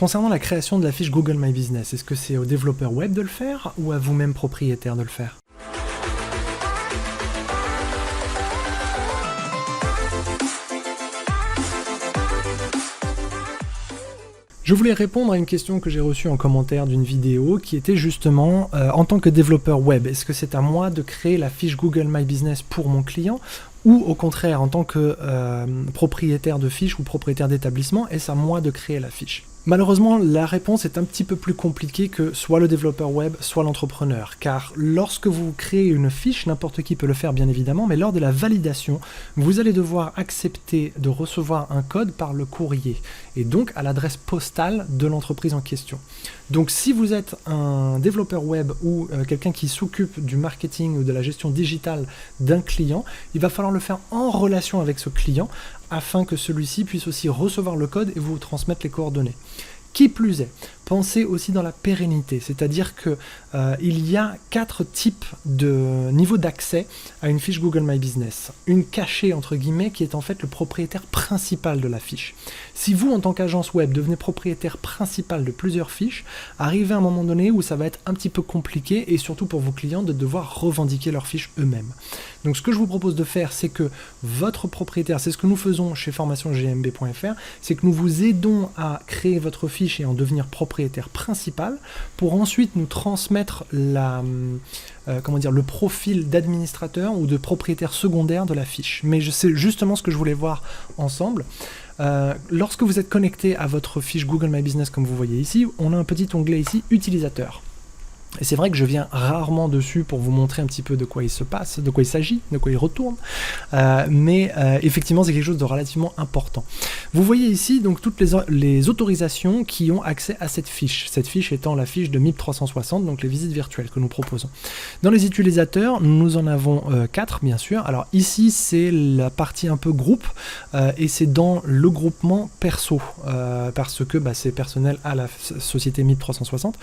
concernant la création de la fiche Google My Business, est-ce que c'est au développeur web de le faire ou à vous-même propriétaire de le faire? Je voulais répondre à une question que j'ai reçue en commentaire d'une vidéo qui était justement, en tant que développeur web, est-ce que c'est à moi de créer la fiche Google My Business pour mon client ou au contraire, en tant que propriétaire de fiche ou propriétaire d'établissement, est-ce à moi de créer la fiche? Malheureusement, la réponse est un petit peu plus compliquée que soit le développeur web, soit l'entrepreneur. Car lorsque vous créez une fiche, n'importe qui peut le faire bien évidemment, mais lors de la validation, vous allez devoir accepter de recevoir un code par le courrier et donc à l'adresse postale de l'entreprise en question. Donc si vous êtes un développeur web ou quelqu'un qui s'occupe du marketing ou de la gestion digitale d'un client, il va falloir le faire en relation avec ce client afin que celui-ci puisse aussi recevoir le code et vous transmettre les coordonnées. Qui plus est, pensez aussi dans la pérennité, c'est-à-dire que il y a 4 types de niveaux d'accès à une fiche Google My Business. Une cachée entre guillemets qui est en fait le propriétaire principal de la fiche. Si vous en tant qu'agence web devenez propriétaire principal de plusieurs fiches, arrivez à un moment donné où ça va être un petit peu compliqué et surtout pour vos clients de devoir revendiquer leurs fiches eux-mêmes. Donc ce que je vous propose de faire, c'est que votre propriétaire, c'est ce que nous faisons chez formationgmb.fr, c'est que nous vous aidons à créer votre fiche et en devenir propriétaire principal pour ensuite nous transmettre le profil d'administrateur ou de propriétaire secondaire de la fiche. Mais c'est justement ce que je voulais voir ensemble. Lorsque vous êtes connecté à votre fiche Google My Business comme vous voyez ici, on a un petit onglet ici, utilisateur. Et c'est vrai que je viens rarement dessus pour vous montrer un petit peu de quoi il se passe, de quoi il s'agit, de quoi il retourne, mais effectivement c'est quelque chose de relativement important. Vous voyez ici donc toutes les autorisations qui ont accès à cette fiche étant la fiche de MIP 360, donc les visites virtuelles que nous proposons. Dans les utilisateurs, nous en avons 4 bien sûr. Alors ici c'est la partie un peu groupe et c'est dans le groupement perso parce que c'est personnel à la société MIP 360.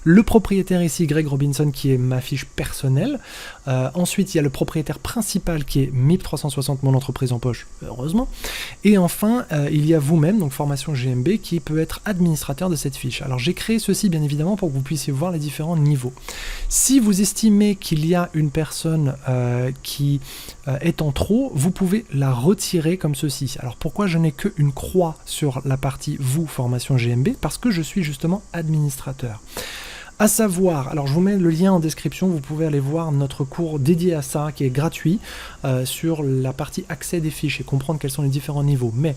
Le propriétaire ici, Greg Robinson, qui est ma fiche personnelle. Ensuite, il y a le propriétaire principal qui est MIP 360, mon entreprise en poche, heureusement. Et enfin, il y a vous-même, donc Formation GMB, qui peut être administrateur de cette fiche. Alors, j'ai créé ceci, bien évidemment, pour que vous puissiez voir les différents niveaux. Si vous estimez qu'il y a une personne qui est en trop, vous pouvez la retirer comme ceci. Alors, pourquoi je n'ai qu'une croix sur la partie vous, Formation GMB? Parce que je suis justement administrateur. À savoir, alors je vous mets le lien en description, vous pouvez aller voir notre cours dédié à ça, qui est gratuit, sur la partie accès des fiches et comprendre quels sont les différents niveaux. Mais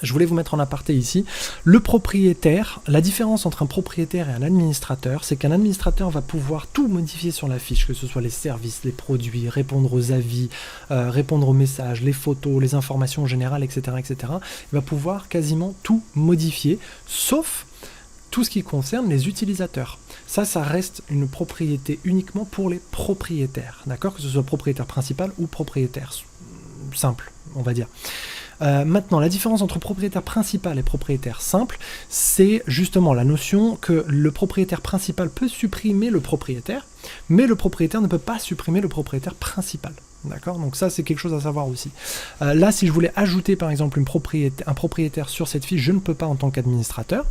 je voulais vous mettre en aparté ici, le propriétaire, la différence entre un propriétaire et un administrateur, c'est qu'un administrateur va pouvoir tout modifier sur la fiche, que ce soit les services, les produits, répondre aux avis, répondre aux messages, les photos, les informations générales, etc., etc. Il va pouvoir quasiment tout modifier, sauf tout ce qui concerne les utilisateurs. Ça reste une propriété uniquement pour les propriétaires, d'accord? Que ce soit propriétaire principal ou propriétaire simple, on va dire. Maintenant, la différence entre propriétaire principal et propriétaire simple, c'est justement la notion que le propriétaire principal peut supprimer le propriétaire, mais le propriétaire ne peut pas supprimer le propriétaire principal. D'accord? Donc ça, c'est quelque chose à savoir aussi. Là, si je voulais ajouter, par exemple, un propriétaire sur cette fiche, je ne peux pas en tant qu'administrateur.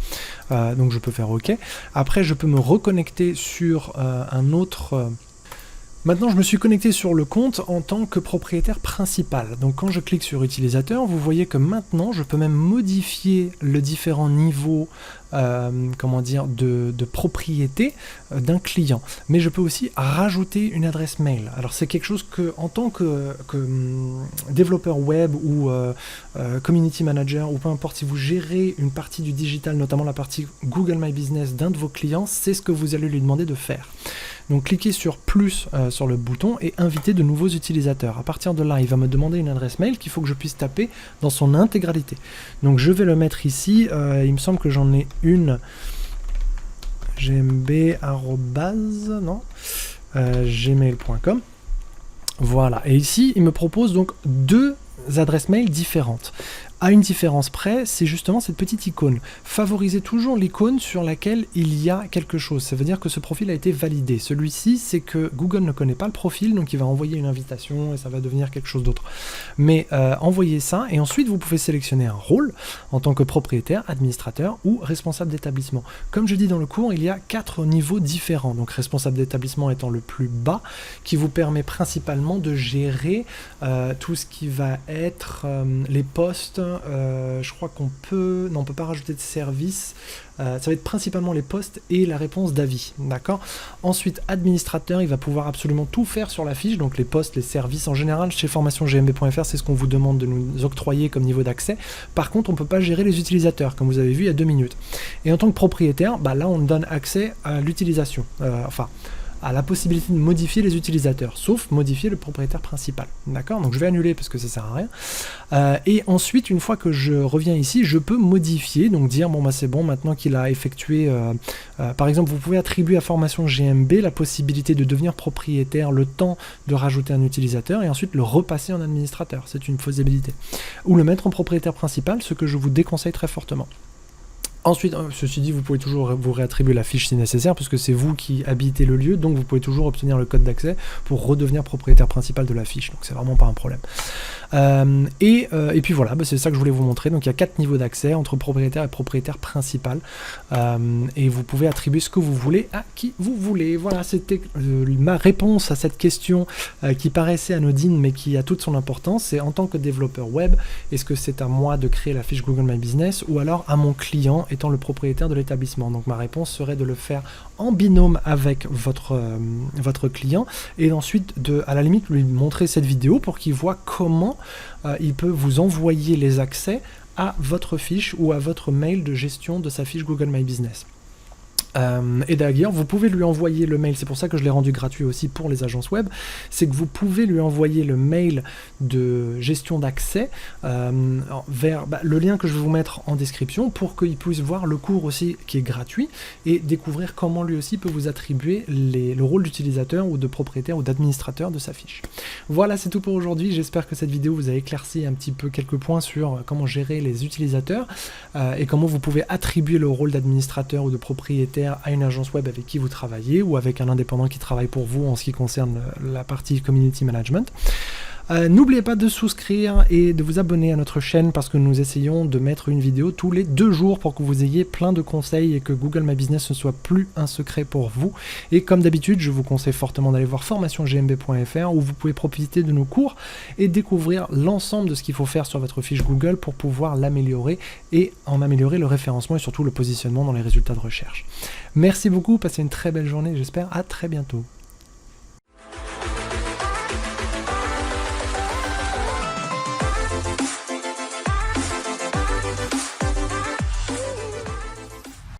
Donc je peux faire OK. Après, je peux me reconnecter sur un autre... Maintenant, je me suis connecté sur le compte en tant que propriétaire principal. Donc quand je clique sur utilisateur, vous voyez que maintenant, je peux même modifier le différent niveau de propriété d'un client. Mais je peux aussi rajouter une adresse mail. Alors c'est quelque chose que, en tant que développeur web ou community manager, ou peu importe, si vous gérez une partie du digital, notamment la partie Google My Business d'un de vos clients, c'est ce que vous allez lui demander de faire. Donc cliquez sur plus sur le bouton et inviter de nouveaux utilisateurs. À partir de là, il va me demander une adresse mail qu'il faut que je puisse taper dans son intégralité. Donc je vais le mettre ici. Il me semble que j'en ai une gmail.com. Voilà. Et ici, il me propose donc 2 adresses mail différentes. À une différence près, c'est justement cette petite icône. Favorisez toujours l'icône sur laquelle il y a quelque chose. Ça veut dire que ce profil a été validé. Celui-ci, c'est que Google ne connaît pas le profil, donc il va envoyer une invitation et ça va devenir quelque chose d'autre. Mais envoyez ça et ensuite vous pouvez sélectionner un rôle en tant que propriétaire, administrateur ou responsable d'établissement. Comme je dis dans le cours, il y a 4 niveaux différents. Donc responsable d'établissement étant le plus bas, qui vous permet principalement de gérer tout ce qui va être les postes. Je crois qu'on peut... Non, on ne peut pas rajouter de service. Ça va être principalement les postes et la réponse d'avis, d'accord. Ensuite, administrateur, il va pouvoir absolument tout faire sur la fiche, donc les postes, les services en général. Chez formationgmb.fr, c'est ce qu'on vous demande de nous octroyer comme niveau d'accès. Par contre, on ne peut pas gérer les utilisateurs, comme vous avez vu il y a 2 minutes. Et en tant que propriétaire, là, on donne accès à l'utilisation, à la possibilité de modifier les utilisateurs, sauf modifier le propriétaire principal. D'accord? Donc je vais annuler parce que ça sert à rien. Et ensuite, une fois que je reviens ici, je peux modifier, donc dire, bon, c'est bon, maintenant qu'il a effectué, par exemple, vous pouvez attribuer à Formation GMB la possibilité de devenir propriétaire le temps de rajouter un utilisateur et ensuite le repasser en administrateur. C'est une faisabilité. Ou le mettre en propriétaire principal, ce que je vous déconseille très fortement. Ensuite, ceci dit, vous pouvez toujours vous réattribuer la fiche si nécessaire, puisque c'est vous qui habitez le lieu, donc vous pouvez toujours obtenir le code d'accès pour redevenir propriétaire principal de la fiche, donc c'est vraiment pas un problème. Et puis voilà, c'est ça que je voulais vous montrer. Donc il y a 4 niveaux d'accès entre propriétaire et propriétaire principal, et vous pouvez attribuer ce que vous voulez à qui vous voulez. Voilà, c'était ma réponse à cette question qui paraissait anodine, mais qui a toute son importance. C'est en tant que développeur web, est-ce que c'est à moi de créer la fiche Google My Business ou alors à mon client étant le propriétaire de l'établissement? Donc ma réponse serait de le faire en binôme avec votre client et ensuite à la limite lui montrer cette vidéo pour qu'il voit comment il peut vous envoyer les accès à votre fiche ou à votre mail de gestion de sa fiche Google My Business. Et d'ailleurs, vous pouvez lui envoyer le mail, c'est pour ça que je l'ai rendu gratuit aussi pour les agences web, c'est que vous pouvez lui envoyer le mail de gestion d'accès vers le lien que je vais vous mettre en description pour qu'il puisse voir le cours aussi qui est gratuit et découvrir comment lui aussi peut vous attribuer le rôle d'utilisateur ou de propriétaire ou d'administrateur de sa fiche. Voilà, c'est tout pour aujourd'hui. J'espère que cette vidéo vous a éclairci un petit peu quelques points sur comment gérer les utilisateurs et comment vous pouvez attribuer le rôle d'administrateur ou de propriétaire à une agence web avec qui vous travaillez ou avec un indépendant qui travaille pour vous en ce qui concerne la partie community management. N'oubliez pas de souscrire et de vous abonner à notre chaîne parce que nous essayons de mettre une vidéo tous les 2 jours pour que vous ayez plein de conseils et que Google My Business ne soit plus un secret pour vous. Et comme d'habitude, je vous conseille fortement d'aller voir formationgmb.fr où vous pouvez profiter de nos cours et découvrir l'ensemble de ce qu'il faut faire sur votre fiche Google pour pouvoir l'améliorer et en améliorer le référencement et surtout le positionnement dans les résultats de recherche. Merci beaucoup, passez une très belle journée, j'espère à très bientôt.